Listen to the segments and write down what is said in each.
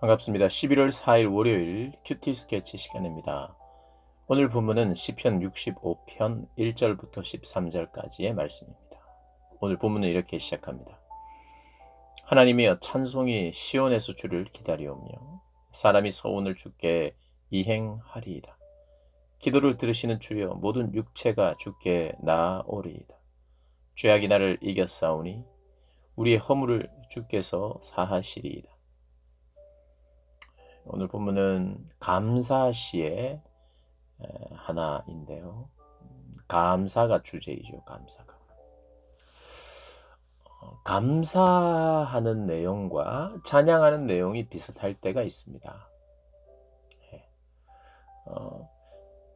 반갑습니다. 11월 4일 월요일 큐티 스케치 시간입니다. 오늘 본문은 시편 65편 1절부터 13절까지의 말씀입니다. 오늘 본문은 이렇게 시작합니다. 하나님이여 찬송이 시온에서 주를 기다리오며 사람이 서원을 주께 이행하리이다. 기도를 들으시는 주여 모든 육체가 주께 나아오리이다. 죄악이 나를 이겼사오니 우리의 허물을 주께서 사하시리이다. 오늘 본문은 감사시의 하나인데요. 감사가 주제이죠. 감사하는 내용과 찬양하는 내용이 비슷할 때가 있습니다.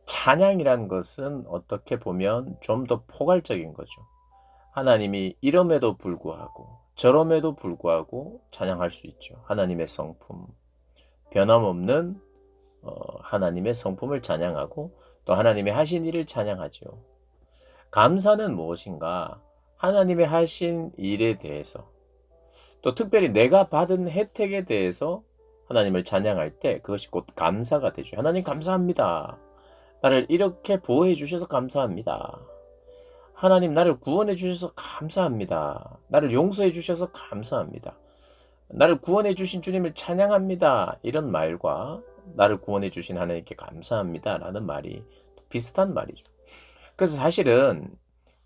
찬양이란 것은 어떻게 보면 좀 더 포괄적인 거죠. 하나님이 이럼에도 불구하고 저럼에도 불구하고 찬양할 수 있죠. 하나님의 성품, 변함없는 하나님의 성품을 찬양하고 또 하나님이 하신 일을 찬양하죠. 감사는 무엇인가? 하나님의 하신 일에 대해서 또 특별히 내가 받은 혜택에 대해서 하나님을 찬양할 때 그것이 곧 감사가 되죠. 하나님 감사합니다. 나를 이렇게 보호해 주셔서 감사합니다. 하나님 나를 구원해 주셔서 감사합니다. 나를 용서해 주셔서 감사합니다. 나를 구원해 주신 주님을 찬양합니다. 이런 말과 나를 구원해 주신 하나님께 감사합니다. 라는 말이 비슷한 말이죠. 그래서 사실은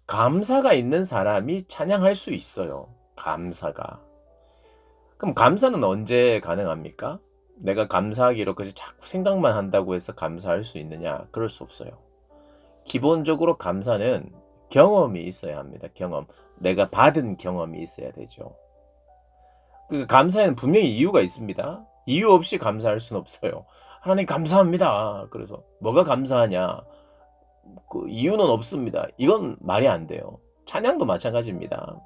감사가 있는 사람이 찬양할 수 있어요. 감사가. 그럼 감사는 언제 가능합니까? 내가 감사하기로 그저 자꾸 생각만 한다고 해서 감사할 수 있느냐? 그럴 수 없어요. 기본적으로 감사는 경험이 있어야 합니다. 경험. 내가 받은 경험이 있어야 되죠. 그 감사에는 분명히 이유가 있습니다. 이유 없이 감사할 수는 없어요. 하나님 감사합니다. 그래서 뭐가 감사하냐? 그 이유는 없습니다. 이건 말이 안 돼요. 찬양도 마찬가지입니다.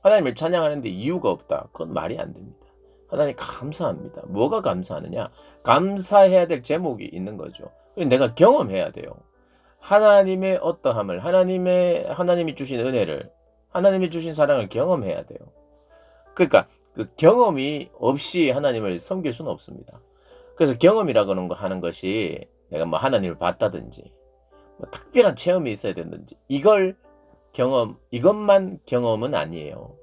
하나님을 찬양하는데 이유가 없다. 그건 말이 안 됩니다. 하나님 감사합니다. 뭐가 감사하느냐? 감사해야 될 제목이 있는 거죠. 내가 경험해야 돼요. 하나님의 어떠함을, 하나님이 주신 은혜를, 하나님이 주신 사랑을 경험해야 돼요. 그러니까 그 경험이 없이 하나님을 섬길 수는 없습니다. 그래서 경험이라고 하는 것이 내가 뭐 하나님을 봤다든지 뭐 특별한 체험이 있어야 되는지 이것만 경험은 아니에요.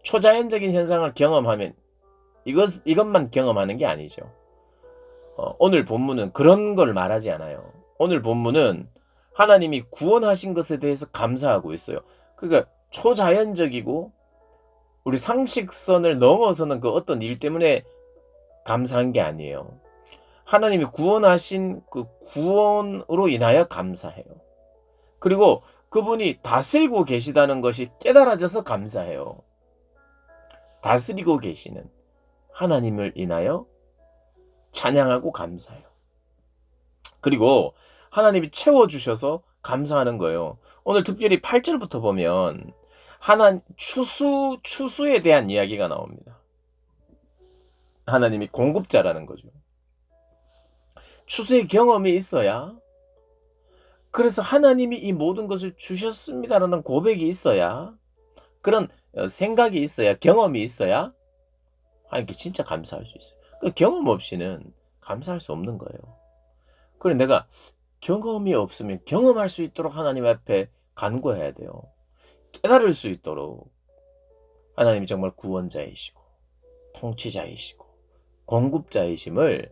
초자연적인 현상을 경험하면 이것만 경험하는 게 아니죠. 오늘 본문은 그런 걸 말하지 않아요. 오늘 본문은 하나님이 구원하신 것에 대해서 감사하고 있어요. 그러니까 초자연적이고 우리 상식선을 넘어서는 그 어떤 일 때문에 감사한 게 아니에요. 하나님이 구원하신 그 구원으로 인하여 감사해요. 그리고 그분이 다스리고 계시다는 것이 깨달아져서 감사해요. 다스리고 계시는 하나님을 인하여 찬양하고 감사해요. 그리고 하나님이 채워주셔서 감사하는 거예요. 오늘 특별히 8절부터 보면 추수에 대한 이야기가 나옵니다. 하나님이 공급자라는 거죠. 추수의 경험이 있어야, 그래서 하나님이 이 모든 것을 주셨습니다라는 고백이 있어야, 그런 생각이 있어야, 경험이 있어야 하나님께 진짜 감사할 수 있어요. 그 경험 없이는 감사할 수 없는 거예요. 그래서 내가 경험이 없으면 경험할 수 있도록 하나님 앞에 간구해야 돼요. 깨달을 수 있도록 하나님이 정말 구원자이시고 통치자이시고 공급자이심을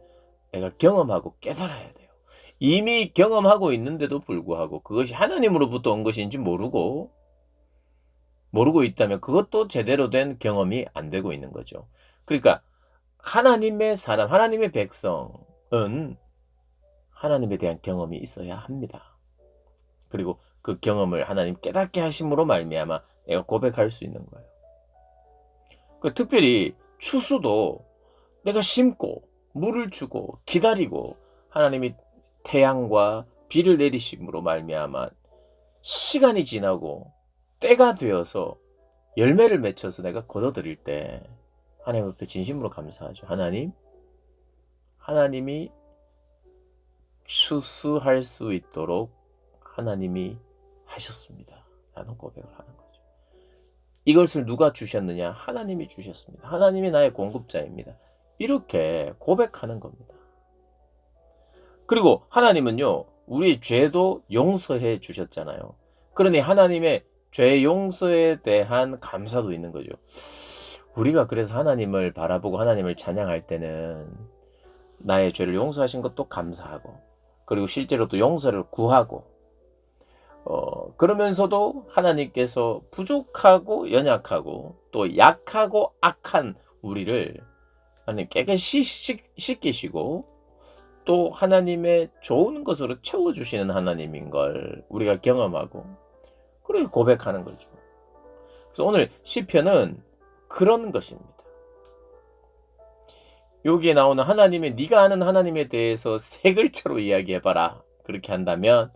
내가 경험하고 깨달아야 돼요. 이미 경험하고 있는데도 불구하고 그것이 하나님으로부터 온 것인지 모르고 있다면 그것도 제대로 된 경험이 안 되고 있는 거죠. 그러니까 하나님의 사람, 하나님의 백성은 하나님에 대한 경험이 있어야 합니다. 그리고 그 경험을 하나님 깨닫게 하심으로 말미암아 내가 고백할 수 있는 거예요. 특별히 추수도 내가 심고 물을 주고 기다리고 하나님이 태양과 비를 내리심으로 말미암아 시간이 지나고 때가 되어서 열매를 맺혀서 내가 거둬들일 때 하나님 앞에 진심으로 감사하죠. 하나님이 추수할 수 있도록 하나님이 하셨습니다. 라는 고백을 하는 거죠. 이것을 누가 주셨느냐? 하나님이 주셨습니다. 하나님이 나의 공급자입니다. 이렇게 고백하는 겁니다. 그리고 하나님은요, 우리 죄도 용서해 주셨잖아요. 그러니 하나님의 죄 용서에 대한 감사도 있는 거죠. 우리가 그래서 하나님을 바라보고 하나님을 찬양할 때는 나의 죄를 용서하신 것도 감사하고, 그리고 실제로 또 용서를 구하고, 그러면서도 하나님께서 부족하고 연약하고 또 약하고 악한 우리를 하나님 깨끗이 씻기시고 또 하나님의 좋은 것으로 채워주시는 하나님인 걸 우리가 경험하고 그렇게 고백하는 거죠. 그래서 오늘 시편은 그런 것입니다. 여기에 나오는 하나님의 네가 아는 하나님에 대해서 세 글자로 이야기해봐라. 그렇게 한다면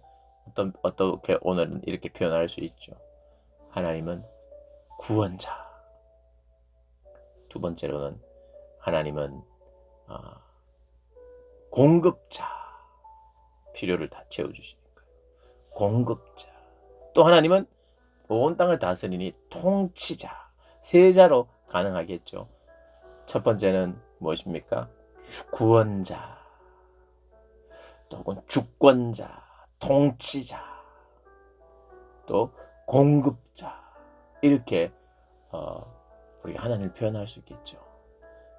어떻게 오늘은 이렇게 표현할 수 있죠. 하나님은 구원자. 두 번째로는 하나님은 공급자. 필요를 다 채워주시니까. 공급자. 또 하나님은 온 땅을 다스리니 통치자. 세자로 가능하겠죠. 첫 번째는 무엇입니까? 구원자. 또 혹은 주권자. 통치자. 또 공급자. 이렇게 우리가 하나님을 표현할 수 있겠죠.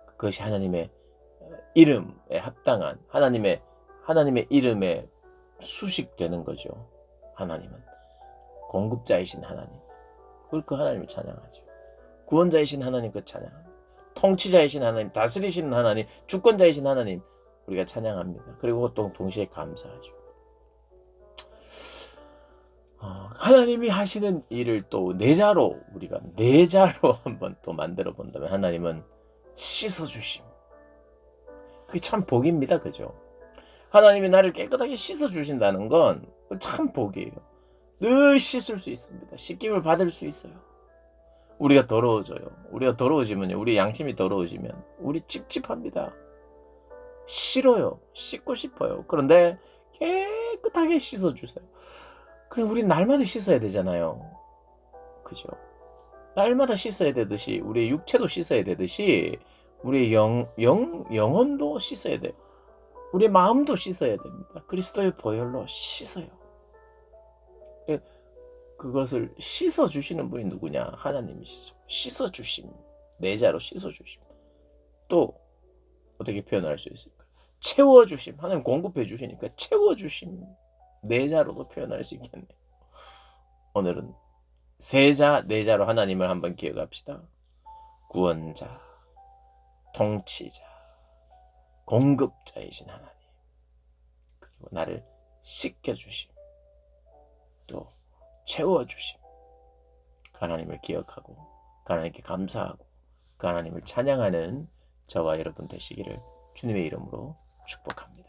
그것이 하나님의 이름에 합당한 하나님의 이름에 수식되는 거죠. 하나님은 공급자이신 하나님. 그 하나님을 찬양하죠. 구원자이신 하나님 그 찬양합니다. 통치자이신 하나님, 다스리시는 하나님, 주권자이신 하나님 우리가 찬양합니다. 그리고 또 동시에 감사하죠. 하나님이 하시는 일을 또 우리가 내자로 한번 또 만들어 본다면 하나님은 씻어주심. 그게 참 복입니다. 그죠? 하나님이 나를 깨끗하게 씻어주신다는 건 참 복이에요. 늘 씻을 수 있습니다. 씻김을 받을 수 있어요. 우리가 더러워져요. 우리가 더러워지면요. 우리 양심이 더러워지면 우리 찝찝합니다. 싫어요. 씻고 싶어요. 그런데 깨끗하게 씻어주세요. 그리고 우리 날마다 씻어야 되잖아요. 그죠? 날마다 씻어야 되듯이 우리의 육체도 씻어야 되듯이 우리의 영혼도 씻어야 돼요. 우리의 마음도 씻어야 됩니다. 그리스도의 보혈로 씻어요. 그것을 씻어주시는 분이 누구냐? 하나님이시죠. 씻어주심. 내자로 씻어주심. 또 어떻게 표현할 수 있을까요? 채워주심. 하나님 공급해 주시니까 채워주심. 내자로도 표현할 수 있겠네요. 오늘은 세자, 내자로 하나님을 한번 기억합시다. 구원자, 통치자, 공급자이신 하나님. 그리고 나를 씻겨주심. 또 채워주심. 그 하나님을 기억하고 그 하나님께 감사하고 그 하나님을 찬양하는 저와 여러분 되시기를 주님의 이름으로 축복합니다.